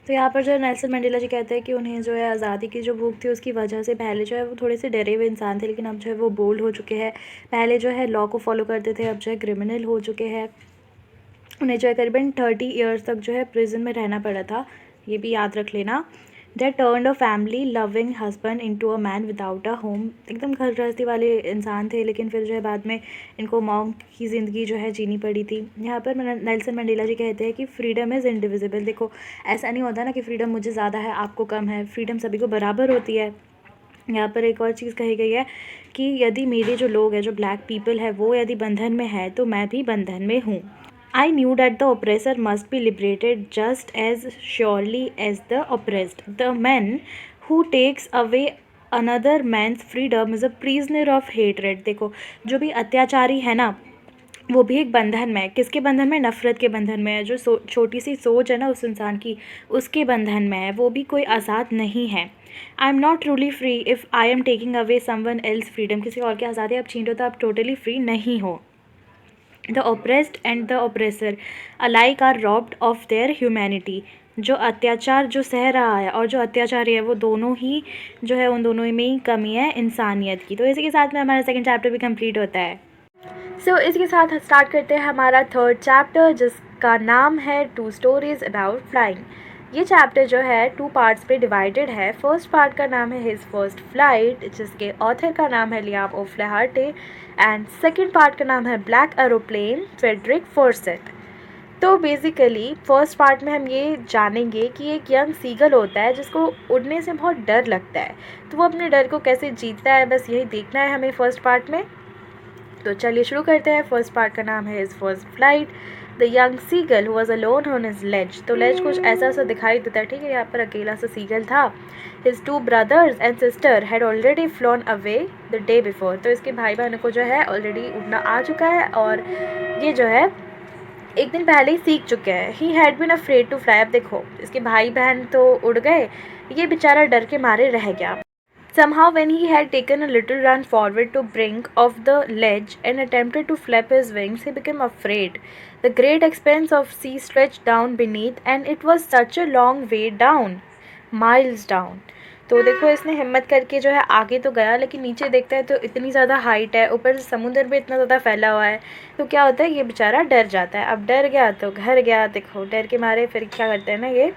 तो यहाँ पर जो नेल्सन मंडेला जी कहते हैं कि उन्हें जो है आज़ादी की जो भूख थी उसकी वजह से पहले जो है वो थोड़े से डरे हुए इंसान थे, लेकिन अब जो है वो बोल्ड हो चुके हैं। पहले जो है लॉ को फॉलो करते थे, अब जो है क्रिमिनल हो चुके हैं। उन्हें जो है करीबन 30 ईयर्स तक जो है प्रिजन में रहना पड़ा था, ये भी याद रख लेना। दे turned a family loving husband into a man without a home. एकदम घर गृहस्थी वाले इंसान थे, लेकिन फिर जो है बाद में इनको मॉन्क की ज़िंदगी जो है जीनी पड़ी थी। यहाँ पर नेल्सन मंडेला जी कहते हैं कि फ्रीडम इज़ इंडिविजिबल। देखो ऐसा नहीं होता ना कि फ्रीडम मुझे ज़्यादा है आपको कम है, फ्रीडम सभी को बराबर होती है। यहाँ पर एक और चीज़ कही गई है कि यदि मेरे जो लोग हैं, जो ब्लैक पीपल है, वो यदि बंधन में है तो मैं भी बंधन में हूँ। I knew that the oppressor must be liberated just as surely as the oppressed. The man who takes away another man's freedom is a prisoner of hatred. देखो जो भी अत्याचारी है ना वो भी एक बंधन में है। किसके बंधन में? नफ़रत के बंधन में है। जो छोटी सी सोच है ना उस इंसान की, उसके बंधन में है, वो भी कोई आज़ाद नहीं है। I am not truly free if I am taking away someone else freedom. किसी और की आज़ादी आप छीन रहे हो तो आप टोटली फ्री नहीं हो। The oppressed and the oppressor alike are robbed of their humanity. जो अत्याचार जो सह रहा है और जो अत्याचारी है वो दोनों ही जो है, उन दोनों में ही कमी है इंसानियत की। तो इसी के साथ में हमारा सेकंड चैप्टर भी कंप्लीट होता है। इसके साथ स्टार्ट करते हैं हमारा थर्ड चैप्टर, जिसका नाम है टू स्टोरीज अबाउट फ्लाइंग। ये चैप्टर जो है 2 पार्ट्स पे डिवाइडेड है। फर्स्ट पार्ट का नाम है हिज फर्स्ट फ्लाइट, जिसके ऑथर का नाम है Liam O'Flaherty, and second part का नाम है ब्लैक एरोप्लेन, फ्रेडरिक फोर्सेट। तो बेसिकली फर्स्ट पार्ट में हम ये जानेंगे कि एक यंग सीगल होता है जिसको उड़ने से बहुत डर लगता है, तो वो अपने डर को कैसे जीतता है, बस यही देखना है हमें फर्स्ट पार्ट में। तो चलिए शुरू करते हैं। फर्स्ट पार्ट का नाम है his first flight. The young seagull who was alone on his ledge. तो लेज कुछ ऐसा सा दिखाई देता है, ठीक है, यहाँ पर अकेला सा सीगल था। His 2 brothers and sister had already phloem away the day before. तो इसके भाई बहनों को जो है ऑलरेडी उड़ना आ चुका है और ये जो है एक दिन पहले ही सीख चुके हैं। He had been afraid to fly. अब देखो इसके भाई बहन तो उड़ गए, ये बेचारा डर के मारे रह गया। Somehow when he had taken a little run forward to brink of the ledge and attempted to flap his wings, he became afraid. The great expanse of sea stretched down beneath and it was such a long way down, miles down. तो देखो इसने हिम्मत करके जो है आगे तो गया, लेकिन नीचे देखता है तो इतनी ज़्यादा हाइट है, ऊपर से समुद्र भी इतना ज़्यादा फैला हुआ है। तो क्या होता है, ये बेचारा डर जाता है। अब डर गया तो घर गया। देखो डर के मारे फिर क्या करते हैं ना, ये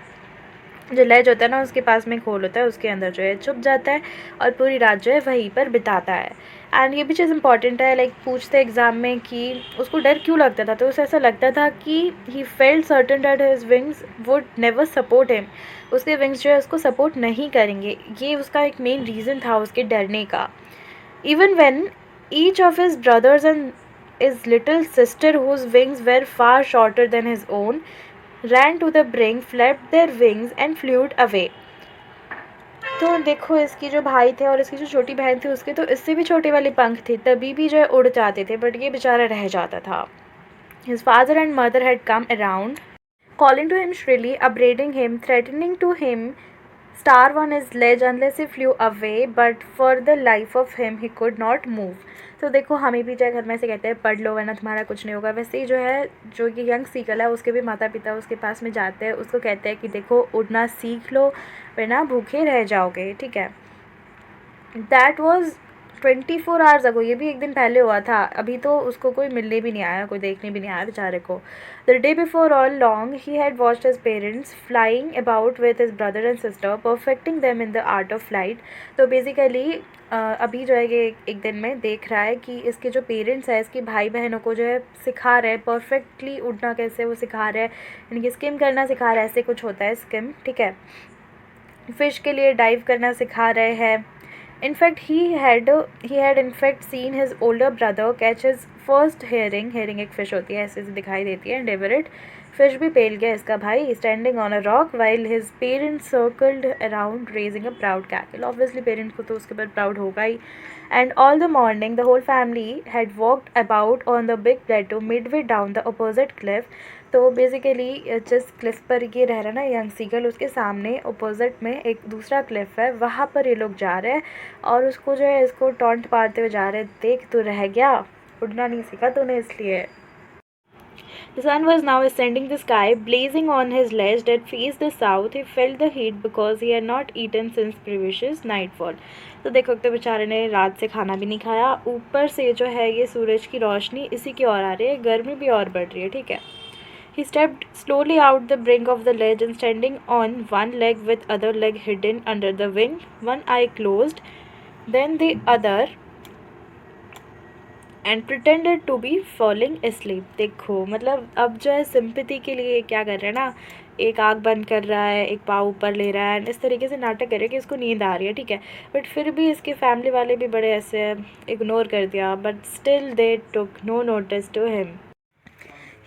जो लेज होता है ना उसके पास में एक होल होता है, उसके अंदर जो है छुप जाता है और पूरी रात जो है वहीं पर बिताता है। एंड ये भी चीज़ इंपॉर्टेंट है, लाइक पूछते एग्ज़ाम में कि उसको डर क्यों लगता था, तो उसे ऐसा लगता था कि he felt certain that his wings would never support him. उसके विंग्स जो है उसको सपोर्ट नहीं करेंगे, ये उसका एक मेन रीज़न था उसके डरने का। Even when each of his brothers and his little sister whose wings were far shorter than his own ran to the brink, flapped their wings and flew away. तो देखो इसकी जो भाई थे और इसकी जो छोटी बहन थी उसके तो इससे भी छोटे वाले पंख थे, तभी भी जो है उड़ जाते थे, बट ये बेचारा रह जाता था। His father and mother had come around, calling to him shrilly, upbraiding him, threatening to him starve on his ledge unless he flew away, but for the life of him he could not move. तो देखो हमें भी जो घर में से कहते हैं पढ़ लो वरना तुम्हारा कुछ नहीं होगा, वैसे ही जो है जो कि यंग सीगल है उसके भी माता पिता उसके पास में जाते हैं, उसको कहते हैं कि देखो उड़ना सीख लो वरना भूखे रह जाओगे, ठीक है। दैट वॉज 24 आवर्स अगो, ये भी एक दिन पहले हुआ था। अभी तो उसको कोई मिलने भी नहीं आया, कोई देखने भी नहीं आया बेचारे को। The day before all long he had watched his parents flying about with his brother and sister perfecting them in the art of flight. तो बेसिकली अभी जो है ये एक दिन में देख रहा है कि इसके जो पेरेंट्स हैं इसके भाई बहनों को जो है सिखा रहे हैं परफेक्टली उड़ना कैसे, वो सिखा रहे हैं, यानी कि स्किम करना सिखा रहे हैं, ऐसे कुछ होता है स्किम, ठीक है। फ़िश के लिए डाइव करना सिखा रहे हैं। In fact, he had in fact seen his older brother catch his first herring एक फिश होती है, ऐसे से दिखाई देती है, and ever it फिश भी पेल गया इसका भाई, standing on a rock while his parents circled around raising a proud cackle. Obviously parents को तो उसके बाद प्राउड होगा ही। And all the morning the whole family had walked about on the big plateau midway down the opposite cliff. तो basically जिस Cliff पर ये रह रहा है ना यंग सीगल, उसके सामने अपोजिट में एक दूसरा क्लिफ है, वहाँ पर ये लोग जा रहे हैं और उसको जो है इसको टॉन्ट मारते हुए जा रहे हैं, देख तू रह गया, उड़ना नहीं सीखा तूने इसलिए। The sun was now ascending the sky, blazing on his ledge that faced the south. He felt the heat because he had not eaten since previous nightfall. तो देखो तो बेचारे ने रात से खाना भी नहीं खाया, ऊपर से जो है ये सूरज की रोशनी इसी की ओर आ रही है, गर्मी भी और बढ़ रही है, ठीक है। He stepped slowly out the brink of the ledge and standing on one leg with other leg hidden under the wing, one eye closed, then the other, and pretended to be falling asleep. देखो मतलब अब जो है sympathy के लिए क्या कर रहा है ना, एक आँख बंद कर रहा है, एक पाँव ऊपर ले रहा है, इस तरीके से नाटक कर रहा है कि इसको नींद आ रही है, ठीक है। बट फिर भी इसके फैमिली वाले भी बड़े ऐसे इग्नोर कर दिया, but still they took no notice to him.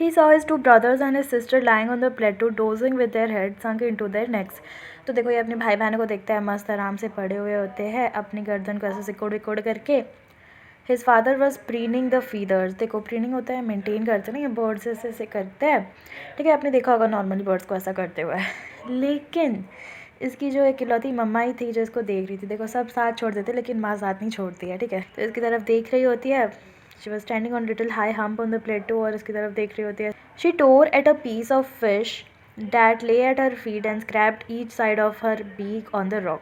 He saw his two brothers and his sister lying on the plateau dozing with their heads sunk into their necks. तो देखो ये अपने भाई बहनों को देखता है मस्त आराम से पड़े हुए होते हैं अपनी गर्दन को ऐसे सिकोड़ विकोड़ करके। His father was preening the feathers. देखो प्रीनिंग होता है मेंटेन करते हैं ना, ये बर्ड्स ऐसे करते हैं, ठीक है, आपने देखा होगा नॉर्मली बर्ड्स को ऐसा करते हुए। लेकिन इसकी जो इकलौती मम्मा ही थी जो इसको देख रही थी, देखो सब साथ छोड़ देते लेकिन माँ साथ नहीं छोड़ती है, ठीक है। तो इसकी तरफ देख रही होती है, she was standing on little high hump on the plateau, और इसकी तरफ देख रही होती है। She tore at a piece of fish that lay at her feet and scraped each side of her beak on the rock.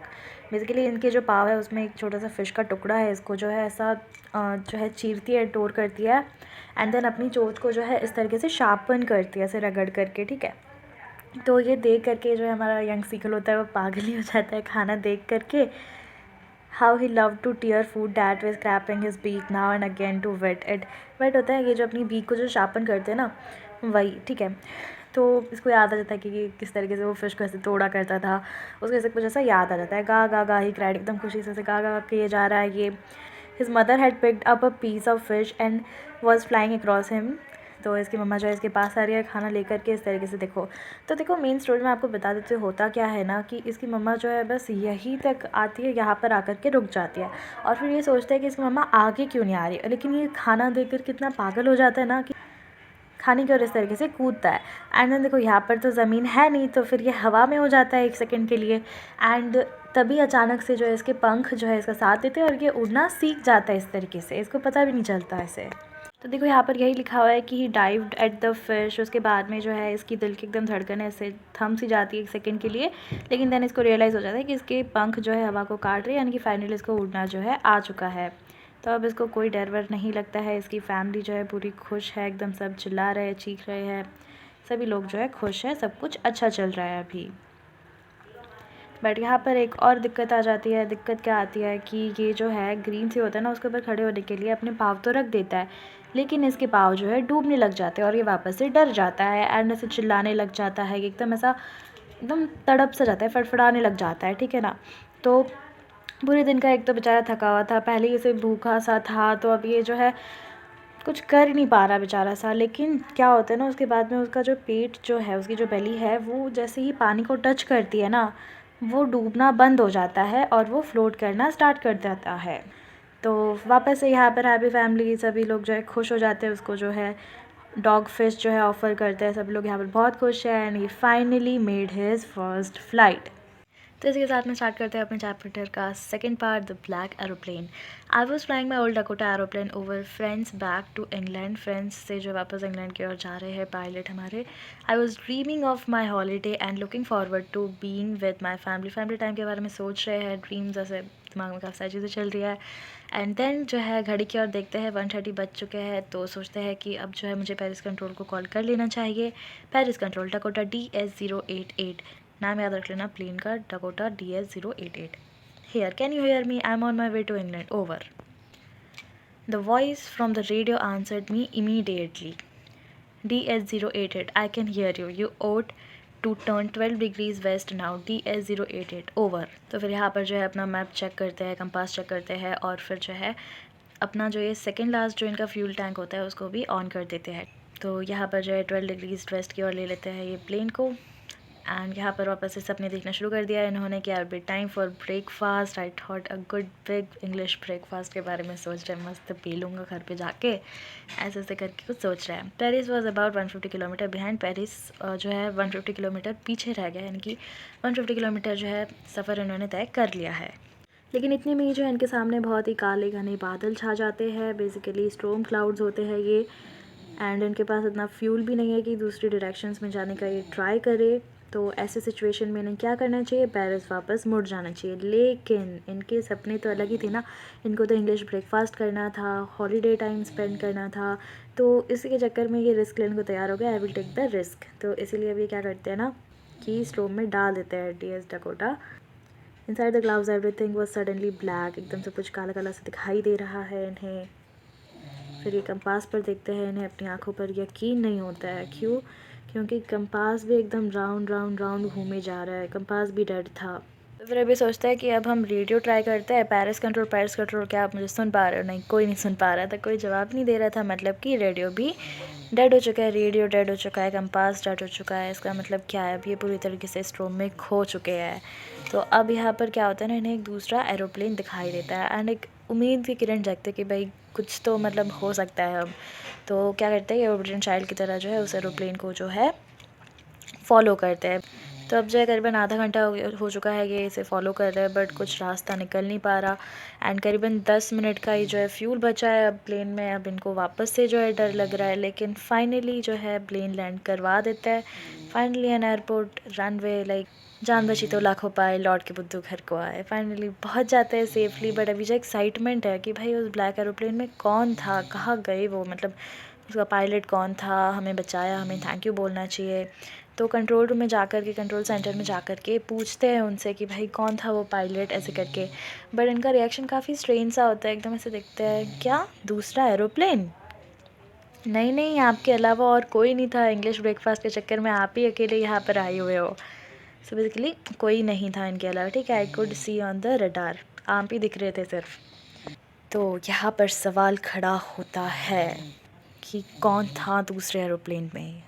Basically इनके जो पाव है उसमें एक छोटा सा फिश का टुकड़ा है, इसको जो है ऐसा जो है चीरती है, टोर करती है, एंड देन अपनी चोंच को जो है इस तरीके से शार्पन करती है, ऐसे रगड़ करके, ठीक है। तो ये देख करके जो है हमारा यंग सीगल होता है वो पागल ही हो जाता है खाना देख करके। How he love to tear food that way scraping his beak now and again to whet it. Whet होता है ये जो अपनी बीक को जो शार्पन करते हैं ना, वही, ठीक है। तो इसको याद आ जाता है कि किस तरीके से वो फिश को ऐसे तोड़ा करता था, उसको ऐसे कुछ ऐसा याद आ जाता है। गा गा गा ही क्राइड, एकदम खुशी से गा गा के ये जा रहा है ये। His mother had picked up a piece of fish and was flying across him. तो इसकी मम्मा जो है इसके पास आ रही है खाना लेकर के, इस तरीके से देखो। तो देखो मेन स्टोरी में आपको बता देते होता क्या है ना कि इसकी मम्मा जो है बस यहीं तक आती है, यहाँ पर आकर के रुक जाती है, और फिर ये सोचता है कि इसकी मम्मा आगे क्यों नहीं आ रही, लेकिन ये खाना देकर कितना पागल हो जाता है ना कि खाने की और इस तरीके से कूदता है। एंड देन देखो यहाँ पर तो ज़मीन है नहीं, तो फिर ये हवा में हो जाता है एक सेकंड के लिए, एंड तभी अचानक से जो है इसके पंख जो है इसका साथ देते हैं और ये उड़ना सीख जाता है इस तरीके से, इसको पता भी नहीं चलता ऐसे। तो देखो यहाँ पर यही लिखा हुआ है कि ही डाइव्ड एट द फिश। उसके बाद में जो है इसकी दिल की एकदम धड़कन ऐसे थम सी जाती है एक सेकंड के लिए, लेकिन देन इसको रियलाइज़ हो जाता है कि इसके पंख जो है हवा को काट रहे हैं, यानी कि फाइनली इसको उड़ना जो है आ चुका है। तो अब इसको कोई डर वर नहीं लगता है। इसकी फैमिली जो है पूरी खुश है, एकदम सब चिल्ला रहे हैं, चीख रहे हैं, सभी लोग जो है खुश है, सब कुछ अच्छा चल रहा है अभी। बट यहाँ पर एक और दिक्कत आ जाती है। दिक्कत क्या आती है कि ये जो है ग्रीन सी होता है ना, उसके ऊपर खड़े होने के लिए अपने पाँव तो रख देता है, लेकिन इसके पाँव जो है डूबने लग जाते हैं और ये वापस से डर जाता है एंड ऐसे चिल्लाने लग जाता है, एकदम ऐसा एकदम तड़प सा जाता है, फड़फड़ाने लग जाता है, ठीक है ना। तो पूरे दिन का एक तो बेचारा थका हुआ था, पहले ही से भूखा सा था, तो अब ये जो है कुछ कर ही नहीं पा रहा बेचारा सा। लेकिन क्या होता है ना, उसके बाद में उसका जो पेट जो है, उसकी जो बेली है, वो जैसे ही पानी को टच करती है ना, वो डूबना बंद हो जाता है और वो फ्लोट करना स्टार्ट कर देता है। तो वापस से यहाँ पर हैप्पी फैमिली, सभी लोग जो है खुश हो जाते हैं, उसको जो है डॉग फिश जो है ऑफ़र करते हैं, सब लोग यहाँ पर बहुत खुश हैं, and he finally made his first flight. तो इसी के साथ में स्टार्ट करते हैं अपने चैप्टर का second part, the black aeroplane. I was flying my old Dakota aeroplane over friends back to England. Friends से जो वापस इंग्लैंड की ओर जा रहे हैं पायलट हमारे। I was dreaming of my holiday and looking forward to being with my family. Family time के बारे में सोच रहे हैं, ड्रीम्स ऐसे दिमाग में काफ़ी सारी चीज़ें चल रही है। एंड देन जो है घड़ी की ओर देखते हैं, 1:30 बज चुके हैं, तो सोचते हैं कि अब जो है मुझे पेरिस कंट्रोल को कॉल कर लेना चाहिए। पेरिस कंट्रोल डकोटा DS088, नाम याद रख लेना प्लेन का, Dakota DS088। Here, can you hear me? I'm on my way to England. Over. The voice from the radio answered me immediately. DS088, I can hear you. You ought to turn 12 degrees west now. DS088, over. तो फिर यहाँ पर जो है अपना map check करते हैं, compass check करते हैं, और फिर जो है अपना जो ये सेकेंड लास्ट जो इनका फ्यूल टैंक होता है उसको भी ऑन कर देते हैं। तो यहाँ पर जो है 12 डिग्रीज वेस्ट की ओर ले लेते हैं ये प्लेन को। एंड यहाँ पर वापस से सपने देखना शुरू कर दिया इन्होंने कि अभी time for breakfast. I thought a good big English breakfast के बारे में सोच रहे हैं, मस्त पी लूँगा घर पे जाके, ऐसे ऐसे करके कुछ सोच रहे हैं। Paris was about 150 kilometre behind. Paris जो है 150 किलोमीटर पीछे रह गया, यानी कि 150 किलोमीटर जो है सफ़र इन्होंने तय कर लिया है। लेकिन इतने में ही जो है इनके सामने बहुत ही काले घने बादल छा जाते हैं। बेसिकली स्टॉर्म क्लाउड्स होते हैं ये। एंड इनके पास इतना फ्यूल भी नहीं है कि दूसरी डायरेक्शंस में जाने का ये ट्राई करे। तो ऐसे सिचुएशन में इन्हें क्या करना चाहिए, पेरिस वापस मुड़ जाना चाहिए। लेकिन इनके सपने तो अलग ही थे ना, इनको तो इंग्लिश ब्रेकफास्ट करना था, हॉलीडे टाइम स्पेंड करना था। तो इसी के चक्कर में ये रिस्क लेने को तैयार हो गया। I will take the risk. तो इसीलिए अब ये क्या करते हैं ना कि स्टॉर्म में डाल देते हैं DS Dakota. Inside the clouds everything was suddenly black. एकदम से कुछ काला काला सा दिखाई दे रहा है इन्हें। फिर ये कंपास पर देखते हैं, इन्हें अपनी आंखों पर यकीन नहीं होता है। क्यों? क्योंकि कंपास भी एकदम राउंड राउंड राउंड घूमे जा रहा है, कंपास भी डेड था। तो फिर अभी सोचता है कि अब हम रेडियो ट्राई करते हैं। पेरिस कंट्रोल, क्या आप मुझे सुन पा रहे हो? नहीं, कोई नहीं सुन पा रहा था, कोई जवाब नहीं दे रहा था। मतलब कि रेडियो भी डेड हो चुका है, रेडियो डेड हो चुका है, कंपास डेड हो चुका है। इसका मतलब क्या है, अब ये पूरी तरीके से स्टॉर्म में खो चुके हैं। तो अब यहाँ पर क्या होता है ना, इन्हें एक दूसरा एरोप्लेन दिखाई देता है एंड एक उम्मीद की किरण जगते कि भाई कुछ तो मतलब हो सकता है अब। तो क्या करते हैं, ये ओबीडिएंट चाइल्ड की तरह जो है उस एरोप्लेन को जो है फॉलो करते हैं। तो अब जो है करीबन आधा घंटा हो चुका है ये इसे फॉलो कर रहे हैं, बट कुछ रास्ता निकल नहीं पा रहा। एंड करीबन 10 मिनट का ही जो है फ्यूल बचा है अब प्लेन में। अब इनको वापस से जो है डर लग रहा है, लेकिन फाइनली जो है प्लेन लैंड करवा देता है। Finally an airport runway, like जान बची तो लाखों पाए, लौट के बुद्धू घर को आए। फाइनली पहुंच जाते हैं सेफली। बट अभी जो एक्साइटमेंट है कि भाई उस ब्लैक एरोप्लेन में कौन था, कहाँ गए वो, मतलब उसका पायलट कौन था, हमें बचाया, हमें थैंक यू बोलना चाहिए। तो कंट्रोल रूम में जाकर के, कंट्रोल सेंटर में जाकर के पूछते हैं उनसे कि भाई कौन था वो पायलट, ऐसे करके। बट इनका रिएक्शन काफ़ी स्ट्रेंज सा होता है, एकदम ऐसे दिखते हैं, क्या दूसरा एरोप्लेन? नहीं नहीं, आपके अलावा और कोई नहीं था। इंग्लिश ब्रेकफास्ट के चक्कर में आप ही अकेले यहाँ पर आए हुए हो। सो बेसिकली कोई नहीं था इनके अलावा, ठीक है। I could see on the radar, आप ही दिख रहे थे सिर्फ। तो यहाँ पर सवाल खड़ा होता है कि कौन था दूसरे एरोप्लेन में,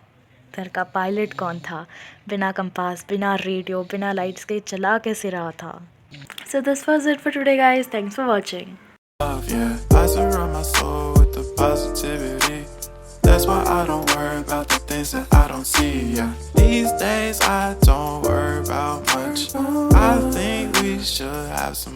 घर का पायलट कौन था, बिना कंपास, बिना रेडियो, बिना लाइट्स के चला कैसे रहा था। So this was it for today guys, thanks for watching. I surround my soul with the positivity. That's why I don't worry about the things that I don't see. Yeah, these days I don't worry about much. I think we should have some